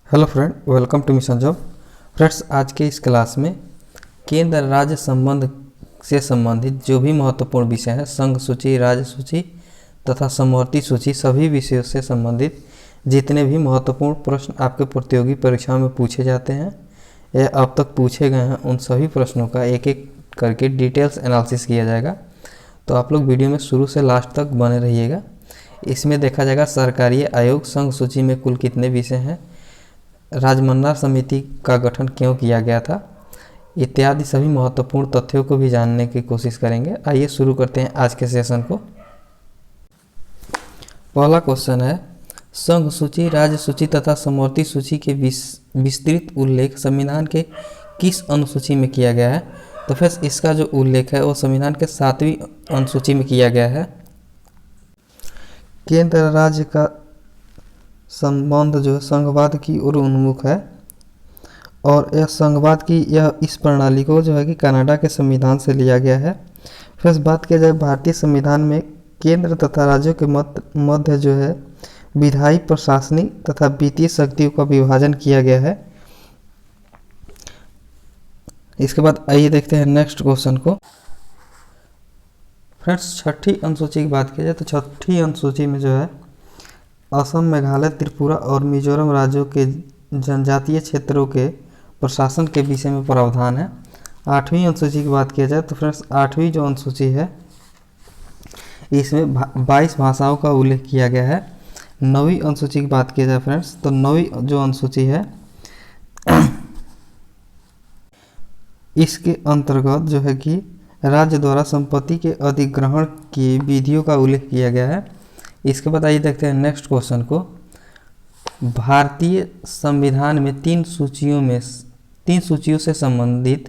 Hello friend, welcome to mission job. Friends, आज के इस क्लास में केंद्र राज्य संबंध से संबंधित जो भी महत्वपूर्ण विषय है, संघ सूची, राज्य सूची तथा समवर्ती सूची, सभी विषयों से संबंधित जितने भी महत्वपूर्ण प्रश्न आपके प्रतियोगी परीक्षाओं में पूछे जाते हैं या अब तक पूछे गए हैं, उन सभी प्रश्नों का एक एक करके डिटेल्स एनालिसिस किया जाएगा। तो आप लोग वीडियो में शुरू से लास्ट तक बने रहिएगा। इसमें देखा जाएगा सरकारी आयोग संघ सूची में कुल कितने विषय हैं, राजमन्ना समिति का गठन क्यों किया गया था, इत्यादि सभी महत्वपूर्ण तथ्यों को भी जानने की कोशिश करेंगे। आइए शुरू करते हैं आज के सेशन को। पहला क्वेश्चन है, संघ सूची, राज्य सूची तथा समवर्ती सूची के विस्तृत उल्लेख संविधान के किस अनुसूची में किया गया है? तो फिर इसका जो उल्लेख है वो संविधान के 7वीं अनुसूची में किया गया है। केंद्र राज्य का संबंध जो है संघवाद की ओर उन्मुख है और यह संघवाद की इस प्रणाली को जो है कि कनाडा के संविधान से लिया गया है। फिर बात किया जाए भारतीय संविधान में केंद्र तथा राज्यों के मध्य जो है विधायी, प्रशासनिक तथा वित्तीय शक्तियों का विभाजन किया गया है। इसके बाद आइए देखते हैं नेक्स्ट क्वेश्चन को। फ्रेंड्स, छठी अनुसूची की बात की जाए तो छठी अनुसूची में जो है असम, मेघालय, त्रिपुरा और मिजोरम राज्यों के जनजातीय क्षेत्रों के प्रशासन के विषय में प्रावधान है। 8वीं अनुसूची की बात किया जाए तो फ्रेंड्स 8वीं जो अनुसूची है इसमें 22 भाषाओं का उल्लेख किया गया है। 9वीं अनुसूची की बात की जाए फ्रेंड्स तो 9वीं जो अनुसूची है इसके अंतर्गत जो है कि राज्य द्वारा संपत्ति के अधिग्रहण की विधियों का उल्लेख किया गया है। इसके बाद आइए देखते हैं नेक्स्ट क्वेश्चन को। भारतीय संविधान में तीन सूचियों से संबंधित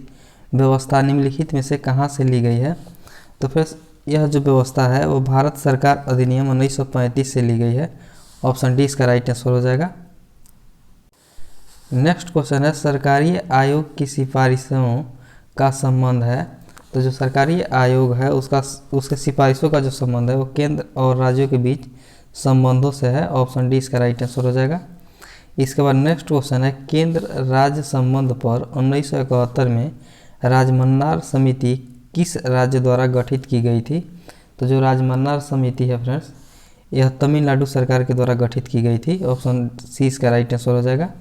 व्यवस्था निम्नलिखित में से कहाँ से ली गई है? तो फिर यह जो व्यवस्था है वो भारत सरकार अधिनियम 1935 से ली गई है। ऑप्शन डी इसका राइट आंसर हो जाएगा। नेक्स्ट क्वेश्चन है, सरकारी आयोग की सिफारिशों का संबंध है। तो जो सरकारी आयोग है उसके सिफारिशों का जो संबंध है वो केंद्र और राज्यों के बीच संबंधों से है। ऑप्शन डी इसका राइट आंसर हो जाएगा। इसके बाद नेक्स्ट क्वेश्चन है, केंद्र राज्य संबंध पर 1971 में राजमन्ना समिति किस राज्य द्वारा गठित की गई थी? तो जो राजमन्ना समिति है फ्रेंड्स यह तमिलनाडु सरकार के द्वारा गठित की गई थी। ऑप्शन सी इसका राइट आंसर हो जाएगा।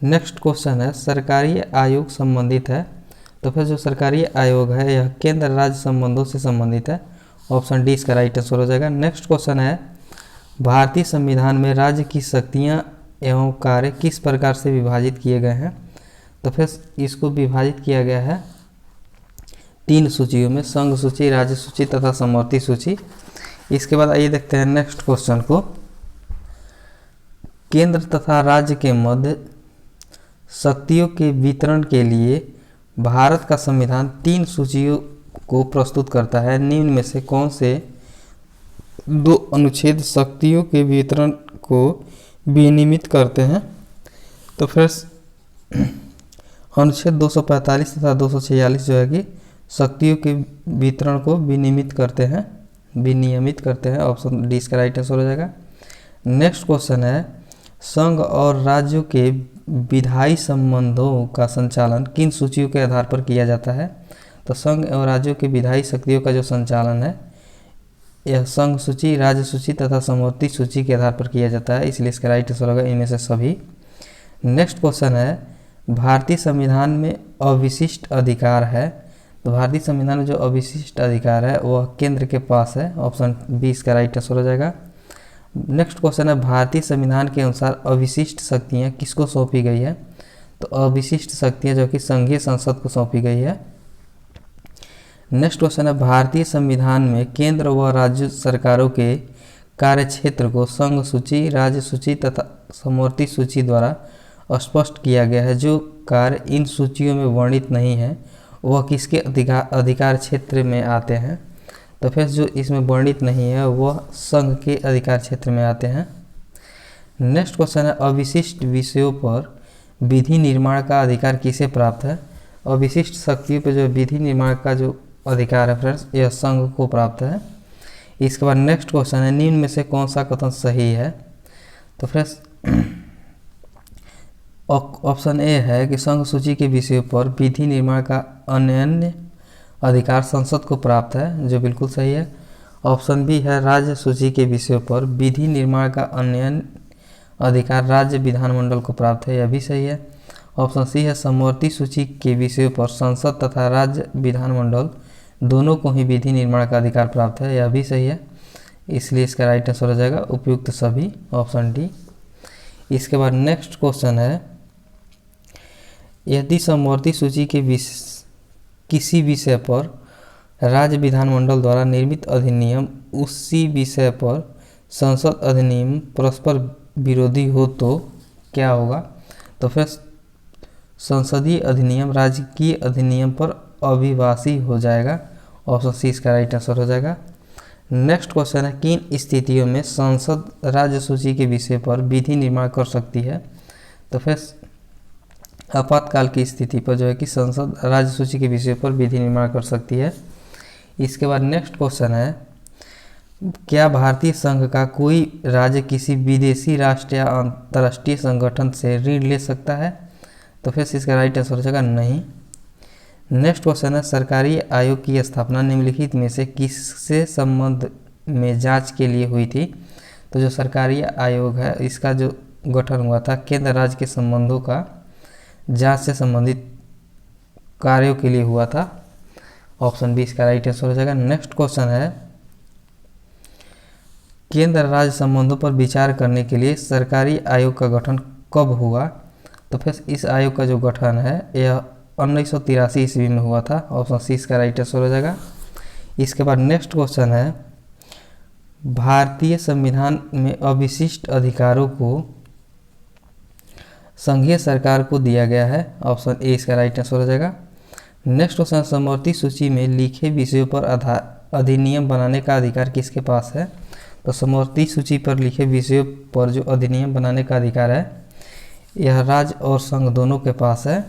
नेक्स्ट क्वेश्चन है, सरकारी आयोग संबंधित है। तो फिर जो सरकारी आयोग है यह केंद्र राज्य संबंधों से संबंधित है। ऑप्शन डी इसका राइट आंसर हो जाएगा। नेक्स्ट क्वेश्चन है, भारतीय संविधान में राज्य की शक्तियां एवं कार्य किस प्रकार से विभाजित किए गए हैं? तो फिर इसको विभाजित किया गया है 3 सूचियों में, संघ सूची, राज्य सूची तथा समवर्ती सूची। इसके बाद आइए देखते हैं नेक्स्ट क्वेश्चन को। केंद्र तथा राज्य के मध्य शक्तियों के वितरण के लिए भारत का संविधान 3 सूचियों को प्रस्तुत करता है। निम्न में से कौन से 2 अनुच्छेद शक्तियों के वितरण को विनियमित करते हैं? तो फिर अनुच्छेद 245 तथा 246 जो है कि शक्तियों के वितरण को विनियमित करते हैं। ऑप्शन डी इसका राइट आंसर हो जाएगा। नेक्स्ट क्वेश्चन है, संघ और राज्यों के विधायी संबंधों का संचालन किन सूचियों के आधार पर किया जाता है? तो संघ और राज्यों के विधायी शक्तियों का जो संचालन है यह संघ सूची, राज्य सूची तथा समवर्ती सूची के आधार पर किया जाता है, इसलिए इसका राइट आंसर होगा इनमें से सभी। नेक्स्ट क्वेश्चन है, भारतीय संविधान में अविशिष्ट अधिकार है। तो भारतीय संविधान में जो अविशिष्ट अधिकार है वह केंद्र के पास है। ऑप्शन बी इसका राइट आंसर हो जाएगा। नेक्स्ट क्वेश्चन है, भारतीय संविधान के अनुसार अविशिष्ट शक्तियाँ किसको सौंपी गई है? तो अविशिष्ट शक्तियाँ जो कि संघीय संसद को सौंपी गई है। नेक्स्ट क्वेश्चन है, भारतीय संविधान में केंद्र व राज्य सरकारों के कार्यक्षेत्र को संघ सूची, राज्य सूची तथा समवर्ती सूची द्वारा स्पष्ट किया गया है। जो कार्य इन सूचियों में वर्णित नहीं है वह किसके अधिकार क्षेत्र में आते हैं? तो फिर जो इसमें वर्णित नहीं है वह संघ के अधिकार क्षेत्र में आते हैं। नेक्स्ट क्वेश्चन है, अविशिष्ट विषयों पर विधि निर्माण का अधिकार किसे प्राप्त है? अविशिष्ट शक्तियों पर जो विधि निर्माण का जो अधिकार है फ्रेंड्स यह संघ को प्राप्त है। इसके बाद नेक्स्ट क्वेश्चन है, निम्न में से कौन सा कथन सही है? तो फ्रेंड्स ऑप्शन ए है कि संघ सूची के विषयों पर विधि निर्माण का अन्य अधिकार संसद को प्राप्त है, जो बिल्कुल सही है। ऑप्शन बी है राज्य सूची के विषयों पर विधि निर्माण का अन्य अधिकार राज्य विधानमंडल को प्राप्त है, यह भी सही है। ऑप्शन सी है समवर्ती सूची के विषयों पर संसद तथा राज्य विधानमंडल दोनों को ही विधि निर्माण का अधिकार प्राप्त है, यह भी सही है। इसलिए इसका राइट आंसर हो जाएगा उपयुक्त सभी, ऑप्शन डी। इसके बाद नेक्स्ट क्वेश्चन है, यदि समवर्ती सूची के किसी विषय पर राज्य विधानमंडल द्वारा निर्मित अधिनियम उसी विषय पर संसद अधिनियम परस्पर विरोधी हो तो क्या होगा? तो फिर संसदीय अधिनियम राजकीय अधिनियम पर अभिवासी हो जाएगा, ऑप्शन सी इसका राइट आंसर हो जाएगा। नेक्स्ट क्वेश्चन है, किन स्थितियों में संसद राज्य सूची के विषय पर विधि निर्माण कर सकती है? तो फिर आपातकाल की स्थिति पर जो है कि संसद राज्य सूची के विषय पर विधि निर्माण कर सकती है। इसके बाद नेक्स्ट क्वेश्चन है, क्या भारतीय संघ का कोई राज्य किसी विदेशी राष्ट्र या अंतर्राष्ट्रीय संगठन से ऋण ले सकता है? तो फिर इसका राइट आंसर हो जाएगा नहीं। नेक्स्ट क्वेश्चन है, सरकारी आयोग की स्थापना निम्नलिखित में से किससे संबंध में जांच के लिए हुई थी? तो जो सरकारी आयोग है इसका जो गठन हुआ था केंद्र राज्य के संबंधों का जांच से संबंधित कार्यों के लिए हुआ था, ऑप्शन बी इसका राइट आंसर हो जाएगा। नेक्स्ट क्वेश्चन है, केंद्र राज्य संबंधों पर विचार करने के लिए सरकारी आयोग का गठन कब हुआ? तो फिर इस आयोग का जो गठन है यह 1983 ईस्वी में हुआ था, ऑप्शन सी इसका राइट आंसर हो जाएगा। इसके बाद नेक्स्ट क्वेश्चन है, भारतीय संविधान में अविशिष्ट अधिकारों को संघीय सरकार को दिया गया है, ऑप्शन ए इसका राइट आंसर हो जाएगा। नेक्स्ट क्वेश्चन, समवर्ती सूची में लिखे विषयों पर अधिनियम बनाने का अधिकार किसके पास है? तो समवर्ती सूची पर लिखे विषयों पर जो अधिनियम बनाने का अधिकार है यह राज्य और संघ दोनों के पास है।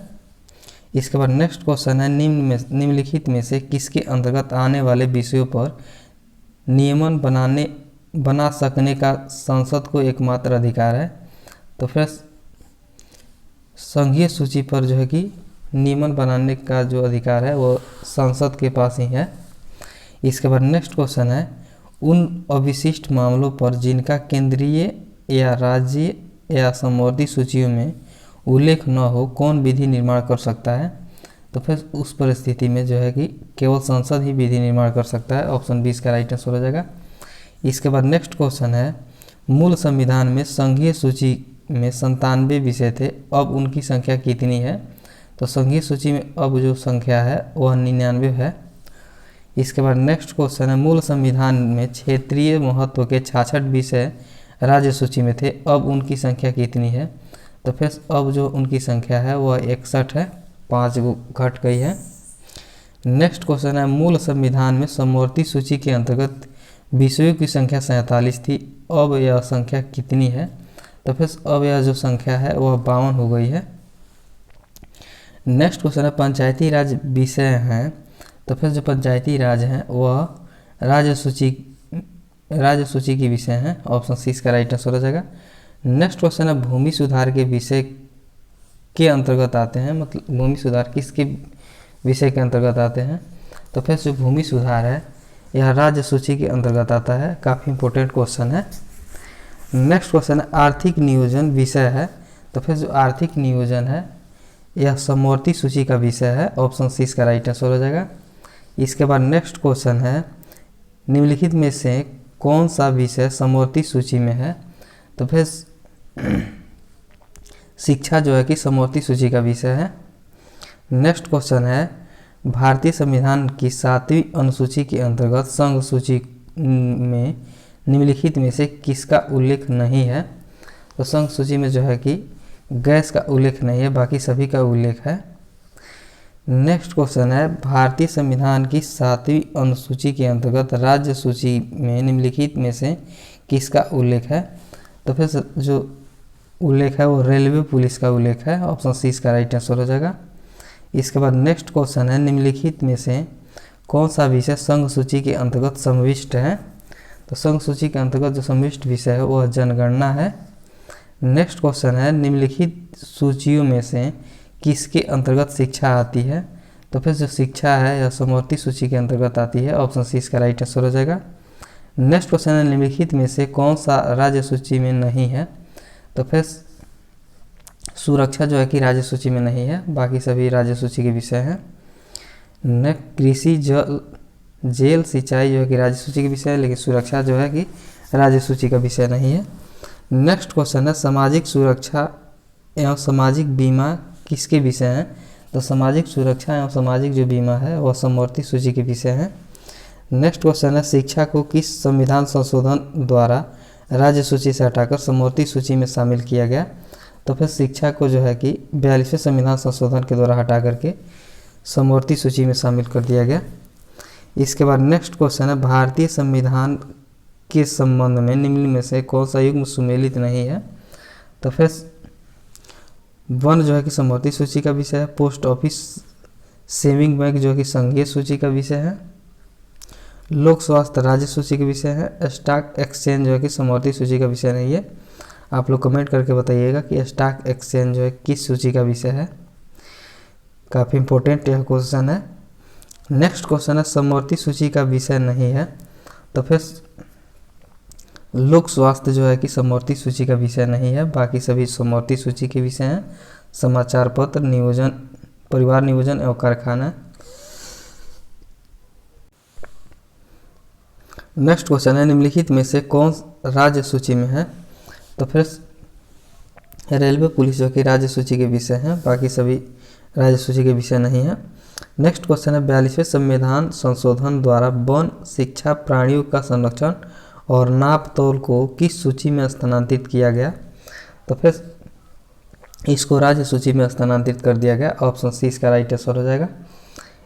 इसके बाद नेक्स्ट क्वेश्चन है, निम्नलिखित में से किसके अंतर्गत आने वाले विषयों पर नियमन बना सकने का संसद को एकमात्र अधिकार है? तो फिर संघीय सूची पर जो है कि नियमन बनाने का जो अधिकार है वो संसद के पास ही है। इसके बाद नेक्स्ट क्वेश्चन है, उन अविशिष्ट मामलों पर जिनका केंद्रीय या राज्य या समवर्ती सूचियों में उल्लेख न हो कौन विधि निर्माण कर सकता है? तो फिर उस परिस्थिति में जो है कि केवल संसद ही विधि निर्माण कर सकता है, ऑप्शन बी इसका राइट आंसर हो जाएगा। इसके बाद नेक्स्ट क्वेश्चन है, मूल संविधान में संघीय सूची में 97 विषय थे, अब उनकी संख्या कितनी है? तो संघीय सूची में अब जो संख्या है वह 99 है। इसके बाद नेक्स्ट क्वेश्चन है, मूल संविधान में क्षेत्रीय महत्व के 66 विषय राज्य सूची में थे, अब उनकी संख्या कितनी है? तो फिर अब जो उनकी संख्या है वह 61 है, 5 घट गई है। नेक्स्ट क्वेश्चन है, मूल संविधान में समवर्ती सूची के अंतर्गत विषयों की संख्या 47 थी, अब यह संख्या कितनी है? तो फिर अब यह जो संख्या है वह 52 हो गई है। नेक्स्ट क्वेश्चन है, पंचायती राज विषय हैं, तो फिर जो पंचायती राज हैं वह राज्य सूची की विषय हैं, ऑप्शन सी इसका राइट आंसर हो जाएगा। नेक्स्ट क्वेश्चन है, भूमि सुधार के विषय के अंतर्गत आते हैं, मतलब भूमि सुधार किसके विषय के अंतर्गत आते हैं? तो फिर जो भूमि सुधार है यह राज्य सूची के अंतर्गत आता है, काफ़ी इंपॉर्टेंट क्वेश्चन है। नेक्स्ट क्वेश्चन है, आर्थिक नियोजन विषय है, तो फिर जो आर्थिक नियोजन है यह समवर्ती सूची का विषय है, ऑप्शन सी इसका राइट आंसर हो जाएगा। इसके बाद नेक्स्ट क्वेश्चन है, निम्नलिखित में से कौन सा विषय समवर्ती सूची में है? तो फिर शिक्षा जो है कि समवर्ती सूची का विषय है। नेक्स्ट क्वेश्चन है, भारतीय संविधान की 7वीं अनुसूची के अंतर्गत संघ सूची में निम्नलिखित में से किसका उल्लेख नहीं है? तो संघ सूची में जो है कि गैस का उल्लेख नहीं है, बाकी सभी का उल्लेख है। नेक्स्ट क्वेश्चन है, भारतीय संविधान की 7वीं अनुसूची के अंतर्गत राज्य सूची में निम्नलिखित में से किसका उल्लेख है? तो फिर जो उल्लेख है वो रेलवे पुलिस का उल्लेख है, ऑप्शन सी इसका राइट आंसर हो जाएगा। इसके बाद नेक्स्ट क्वेश्चन है, निम्नलिखित में से कौन सा विषय संघ सूची के अंतर्गत समाविष्ट है? तो संघ सूची के अंतर्गत जो समाविष्ट विषय है वह जनगणना है। नेक्स्ट क्वेश्चन है निम्नलिखित सूचियों में से किसके अंतर्गत शिक्षा आती है? तो फिर जो शिक्षा है यह समवर्ती सूची के अंतर्गत आती है। ऑप्शन सी इसका राइट आंसर हो जाएगा। नेक्स्ट क्वेश्चन है निम्नलिखित में से कौन सा राज्य सूची में नहीं है? तो फिर सुरक्षा जो है कि राज्य सूची में नहीं है, बाकी सभी राज्य सूची के विषय हैं। नेक्स्ट कृषि, जल, जेल, सिंचाई जो है कि राज्य सूची के विषय है, लेकिन सुरक्षा जो है कि राज्य सूची का विषय नहीं है। नेक्स्ट क्वेश्चन है सामाजिक सुरक्षा एवं सामाजिक बीमा किसके विषय हैं? तो सामाजिक सुरक्षा एवं सामाजिक जो बीमा है वह समवर्ती सूची के विषय हैं। नेक्स्ट क्वेश्चन है शिक्षा को किस संविधान संशोधन द्वारा राज्य सूची से हटाकर समवर्ती सूची में शामिल किया गया? तो फिर शिक्षा को जो है कि 42वें संविधान संशोधन के द्वारा हटा करके समवर्ती सूची में शामिल कर दिया गया। इसके बाद नेक्स्ट क्वेश्चन है भारतीय संविधान के संबंध में निम्न में से कौन सा युग्म सुमेलित नहीं है? तो फिर वन जो है कि समवर्ती सूची का विषय है। पोस्ट ऑफिस सेविंग बैंक जो है कि संघीय सूची का विषय है। लोक स्वास्थ्य राज्य सूची के विषय है। स्टॉक एक्सचेंज जो है कि समवर्ती सूची का विषय नहीं है। आप लोग कमेंट करके बताइएगा कि स्टॉक एक्सचेंज जो है किस सूची का विषय है। काफ़ी इंपॉर्टेंट यह क्वेश्चन है। नेक्स्ट क्वेश्चन है समवर्ती सूची का विषय नहीं है। तो फिर लोक स्वास्थ्य जो है कि समवर्ती सूची का विषय नहीं है, बाकी सभी समवर्ती सूची के विषय हैं। समाचार पत्र, नियोजन, परिवार नियोजन एवं कारखाना। नेक्स्ट क्वेश्चन है निम्नलिखित में से कौन राज्य सूची में है? तो फिर रेलवे, पुलिस जो कि राज्य सूची के विषय हैं, बाकी सभी राज्य सूची के विषय नहीं है। नेक्स्ट क्वेश्चन है 42वें संविधान संशोधन द्वारा वन, शिक्षा, प्राणियों का संरक्षण और नाप तौल को किस सूची में स्थानांतरित किया गया? तो फिर इसको राज्य सूची में स्थानांतरित कर दिया गया। ऑप्शन सी इसका राइट आंसर हो जाएगा।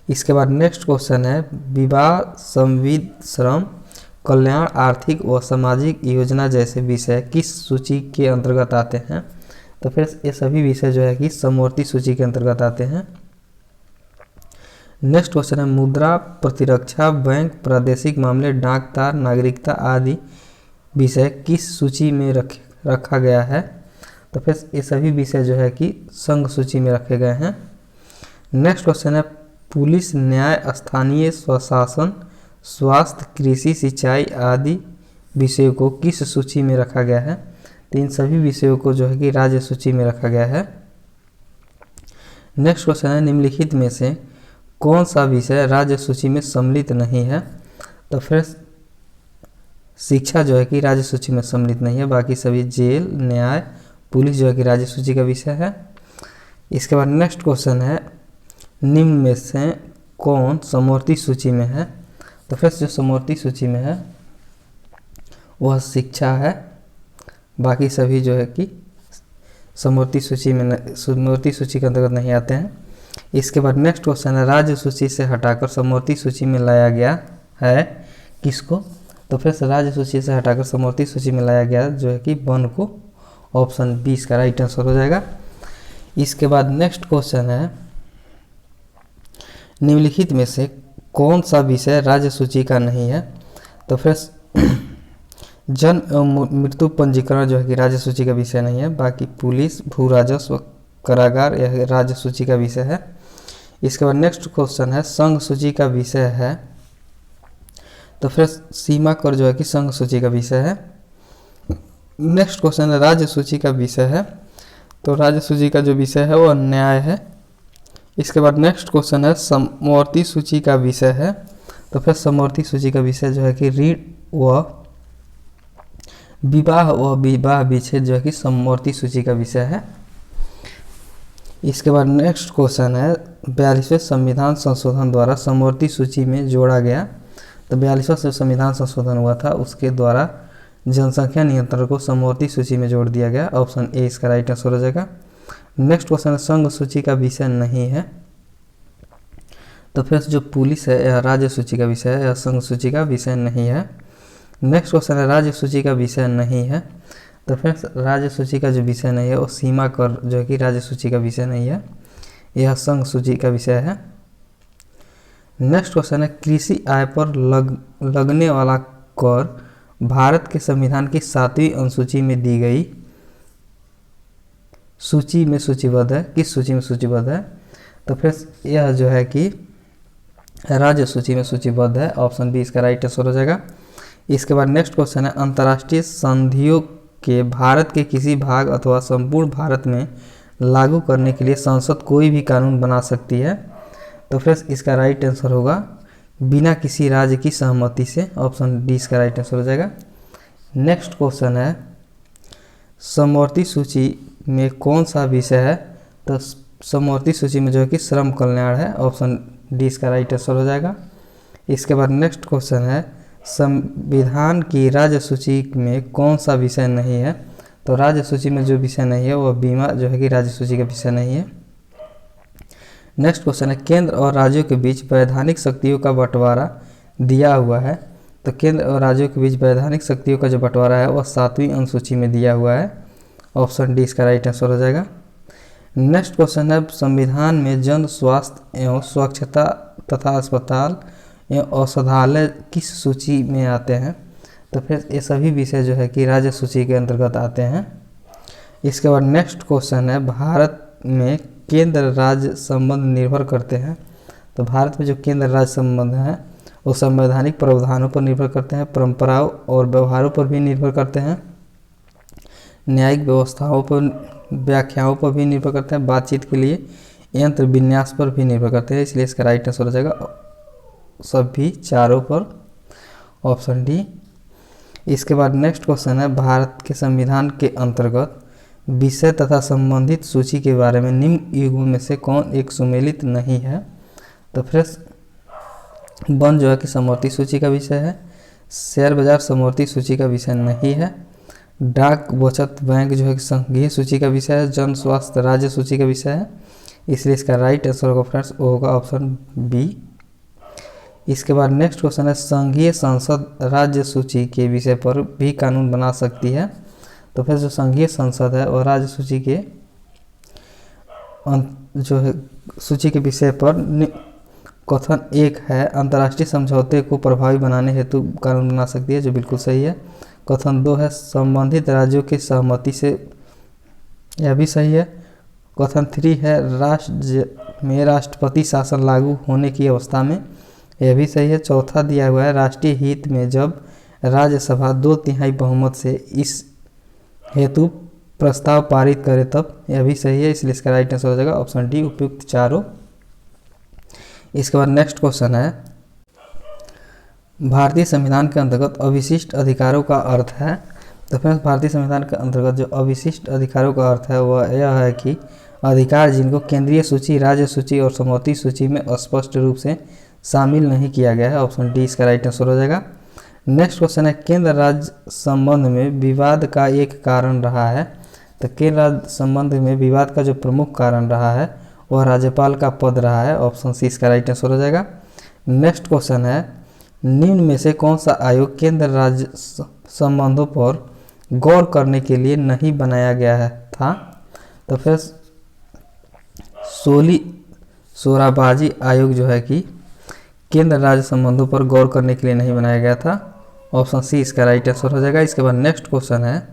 इसके बाद नेक्स्ट क्वेश्चन है विवाह, संविद, श्रम, कल्याण, आर्थिक व सामाजिक योजना जैसे विषय किस सूची के अंतर्गत आते हैं? तो फिर ये सभी विषय जो है कि समवर्ती सूची के अंतर्गत आते हैं। नेक्स्ट क्वेश्चन है मुद्रा, प्रतिरक्षा, बैंक, प्रादेशिक मामले, डाक तार, नागरिकता आदि विषय किस सूची में रखा गया है? तो फिर ये सभी विषय जो है कि संघ सूची में रखे गए हैं। नेक्स्ट क्वेश्चन है पुलिस, न्याय, स्थानीय स्वशासन, स्वास्थ्य, कृषि, सिंचाई आदि विषयों को किस सूची में रखा गया है? तो इन सभी विषयों को जो है कि राज्य सूची में रखा गया है। नेक्स्ट क्वेश्चन है निम्नलिखित में से कौन सा विषय राज्य सूची में सम्मिलित नहीं है? तो फिर शिक्षा जो है कि राज्य सूची में सम्मिलित नहीं है, बाकी सभी जेल, न्याय, पुलिस जो है कि राज्य सूची का विषय है। इसके बाद नेक्स्ट क्वेश्चन है निम्न में से कौन समवर्ती सूची में है? तो फिर जो समवर्ती सूची में है वह शिक्षा है, बाकी सभी जो है कि समवर्ती सूची के अंतर्गत नहीं आते हैं। इसके बाद नेक्स्ट क्वेश्चन है राज्य सूची से हटाकर समवर्ती सूची में लाया गया है किसको? तो फिर राज्य सूची से हटाकर समवर्ती सूची में लाया गया जो है कि वन को। ऑप्शन बी इसका राइट आंसर हो जाएगा। इसके बाद नेक्स्ट क्वेश्चन है निम्नलिखित में से कौन सा विषय राज्य सूची का नहीं है? तो फिर जन्म एवं मृत्यु पंजीकरण जो है कि राज्य सूची का विषय नहीं है, बाकी पुलिस, भू राजस्व, कारागार यह राज्य सूची का विषय है। इसके बाद नेक्स्ट क्वेश्चन है संघ सूची का विषय है। तो फिर सीमा कर जो है कि संघ सूची का विषय है। नेक्स्ट क्वेश्चन है राज्य सूची का विषय है। तो राज्य सूची का जो विषय है वह न्याय है। इसके बाद नेक्स्ट क्वेश्चन है समवर्ती सूची का विषय है। तो फिर समवर्ती सूची का विषय जो है कि ऋण व विवाह विच्छेद जो है कि समवर्ती सूची का विषय है। इसके बाद नेक्स्ट क्वेश्चन है 42वें संविधान संशोधन द्वारा समवर्ती सूची में जोड़ा गया। तो 42वां संविधान संशोधन हुआ था, उसके द्वारा जनसंख्या नियंत्रण को समवर्ती सूची में जोड़ दिया गया। ऑप्शन ए इसका राइट आंसर हो जाएगा। नेक्स्ट क्वेश्चन है संघ सूची का विषय नहीं है। तो फिर जो पुलिस है यह राज्य सूची का विषय है, यह संघ सूची का विषय नहीं है। नेक्स्ट क्वेश्चन है राज्य सूची का विषय नहीं है। तो फिर राज्य सूची का जो विषय नहीं है वो सीमा कर जो है कि राज्य सूची का विषय नहीं है, यह संघ सूची का विषय है। नेक्स्ट क्वेश्चन है कृषि आय पर लगने वाला कर भारत के संविधान की 7वीं अनुसूची में दी गई सूची में सूचीबद्ध है, किस सूची में सूचीबद्ध है? तो फ्रेंड्स यह जो है कि राज्य सूची में सूचीबद्ध है, ऑप्शन बी इसका राइट आंसर हो जाएगा। इसके बाद नेक्स्ट क्वेश्चन है, अंतर्राष्ट्रीय संधियों के भारत के किसी भाग अथवा संपूर्ण भारत में लागू करने के लिए संसद कोई भी कानून बना सकती है? तो फ्रेंड्स इसका राइट आंसर होगा बिना किसी राज्य की सहमति से, ऑप्शन डी इसका राइट आंसर हो जाएगा। नेक्स्ट क्वेश्चन है, समवर्ती सूची में कौन सा विषय है? तो समवर्ती सूची में जो है कि श्रम कल्याण है, ऑप्शन डी इसका राइट आंसर हो जाएगा। इसके बाद नेक्स्ट क्वेश्चन है, संविधान की राज्य सूची में कौन सा विषय नहीं है? तो राज्य सूची में जो विषय नहीं है वह बीमा जो है कि राज्य सूची का विषय नहीं है। नेक्स्ट क्वेश्चन है, केंद्र और राज्यों के बीच वैधानिक शक्तियों का बंटवारा दिया हुआ है। तो केंद्र और राज्यों के बीच वैधानिक शक्तियों का जो बंटवारा है वह 7वीं अनुसूची में दिया हुआ है, ऑप्शन डी इसका राइट आंसर हो जाएगा। नेक्स्ट क्वेश्चन है, संविधान में जन स्वास्थ्य एवं स्वच्छता तथा अस्पताल एवं औषधालय किस सूची में आते हैं? तो फिर ये सभी विषय जो है कि राज्य सूची के अंतर्गत आते हैं। इसके बाद नेक्स्ट क्वेश्चन है, भारत में केंद्र राज्य संबंध निर्भर करते हैं। तो भारत में जो केंद्र राज्य संबंध हैं वो संवैधानिक प्रावधानों पर निर्भर करते हैं, परंपराओं और व्यवहारों पर भी निर्भर करते हैं, न्यायिक व्यवस्थाओं पर, व्याख्याओं पर भी निर्भर करते हैं, बातचीत के लिए यंत्र विन्यास पर भी निर्भर करते हैं। इसलिए इसका राइट आंसर हो जाएगा सभी चारों पर, ऑप्शन डी। इसके बाद नेक्स्ट क्वेश्चन है, भारत के संविधान के अंतर्गत विषय तथा संबंधित सूची के बारे में निम्न युग्म में से कौन एक सुमेलित नहीं है? तो फिर वन जो है कि समवर्ती सूची का विषय है, शेयर बाजार समवर्ती सूची का विषय नहीं है, डाक बचत बैंक जो है कि संघीय सूची का विषय है, जन स्वास्थ्य राज्य सूची का विषय है। इसलिए इसका राइट आंसर होगा फ्रेंड्स वो होगा ऑप्शन बी। इसके बाद नेक्स्ट क्वेश्चन है, संघीय संसद राज्य सूची के विषय पर भी कानून बना सकती है। तो फिर जो संघीय संसद है और राज्य सूची के जो है सूची के विषय पर कथन एक है, अंतर्राष्ट्रीय समझौते को प्रभावी बनाने हेतु कानून बना सकती है, जो बिल्कुल सही है। कथन 2 है, संबंधित राज्यों की सहमति से, यह भी सही है। कथन 3 है, राज्य में राष्ट्रपति शासन लागू होने की अवस्था में, यह भी सही है। चौथा दिया हुआ है, राष्ट्रीय हित में जब राज्यसभा 2/3 बहुमत से इस हेतु प्रस्ताव पारित करे तब, यह भी सही है। इसलिए इसका राइट आंसर हो जाएगा ऑप्शन डी, उपयुक्त चारों। इसके बाद नेक्स्ट क्वेश्चन है, भारतीय संविधान के अंतर्गत अविशिष्ट अधिकारों का अर्थ है। तो फ्रेंड्स भारतीय संविधान के अंतर्गत जो अविशिष्ट अधिकारों का अर्थ है वह यह है कि अधिकार जिनको केंद्रीय सूची, राज्य सूची और समवर्ती सूची में स्पष्ट रूप से शामिल नहीं किया गया है, ऑप्शन डी इसका राइट आंसर हो जाएगा। नेक्स्ट क्वेश्चन है, केंद्र राज्य संबंध में विवाद का एक कारण रहा है। तो केंद्र राज्य संबंध में विवाद का जो प्रमुख कारण रहा है वह राज्यपाल का पद रहा है, ऑप्शन सी इसका राइट आंसर हो जाएगा। नेक्स्ट क्वेश्चन है, निम्न में से कौन सा आयोग केंद्र राज्य संबंधों पर गौर करने के लिए नहीं बनाया गया है था? तो फिर शोराबाजी आयोग जो है कि केंद्र राज्य संबंधों पर गौर करने के लिए नहीं बनाया गया था, ऑप्शन सी इसका राइट आंसर हो जाएगा। इसके बाद नेक्स्ट क्वेश्चन है,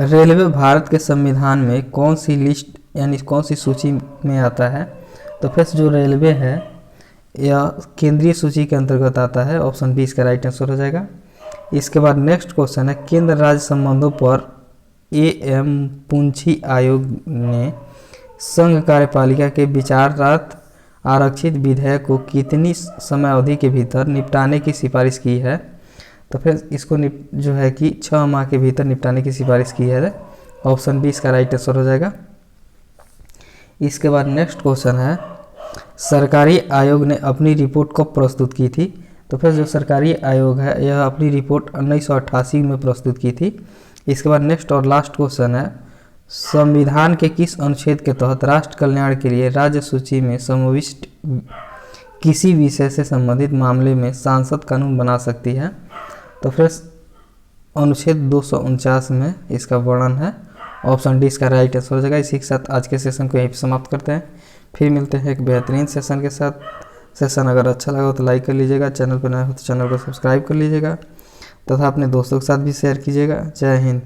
रेलवे भारत के संविधान में कौन सी लिस्ट यानी कौन सी सूची में आता है? तो फिर जो रेलवे है यह केंद्रीय सूची के अंतर्गत आता है, ऑप्शन बी इसका राइट आंसर हो जाएगा। इसके बाद नेक्स्ट क्वेश्चन है, केंद्र राज्य संबंधों पर एम पुंछी आयोग ने संघ कार्यपालिका के विचारार्थ आरक्षित विधेयक को कितनी समय अवधि के भीतर निपटाने की सिफारिश की है? तो फिर इसको जो है कि 6 माह के भीतर निपटाने की सिफारिश की है, ऑप्शन बी इसका राइट आंसर हो जाएगा। इसके बाद नेक्स्ट क्वेश्चन है, सरकारी आयोग ने अपनी रिपोर्ट कब प्रस्तुत की थी? तो फिर जो सरकारी आयोग है यह अपनी रिपोर्ट 1988 में प्रस्तुत की थी। इसके बाद नेक्स्ट और लास्ट क्वेश्चन है, संविधान के किस अनुच्छेद के तहत राष्ट्र कल्याण के लिए राज्य सूची में समाविष्ट किसी विषय से संबंधित मामले में सांसद कानून बना सकती है? तो फिर अनुच्छेद 249 में इसका वर्णन है, ऑप्शन डी इसका राइट आंसर हो जाएगा। इसी के साथ आज के सेशन को यहीं पर समाप्त करते हैं, फिर मिलते हैं एक बेहतरीन सेशन के साथ। सेशन अगर अच्छा लगा हो तो लाइक कर लीजिएगा, चैनल पर नए हो तो चैनल को सब्सक्राइब कर लीजिएगा तथा अपने दोस्तों के साथ भी शेयर कीजिएगा। जय हिंद।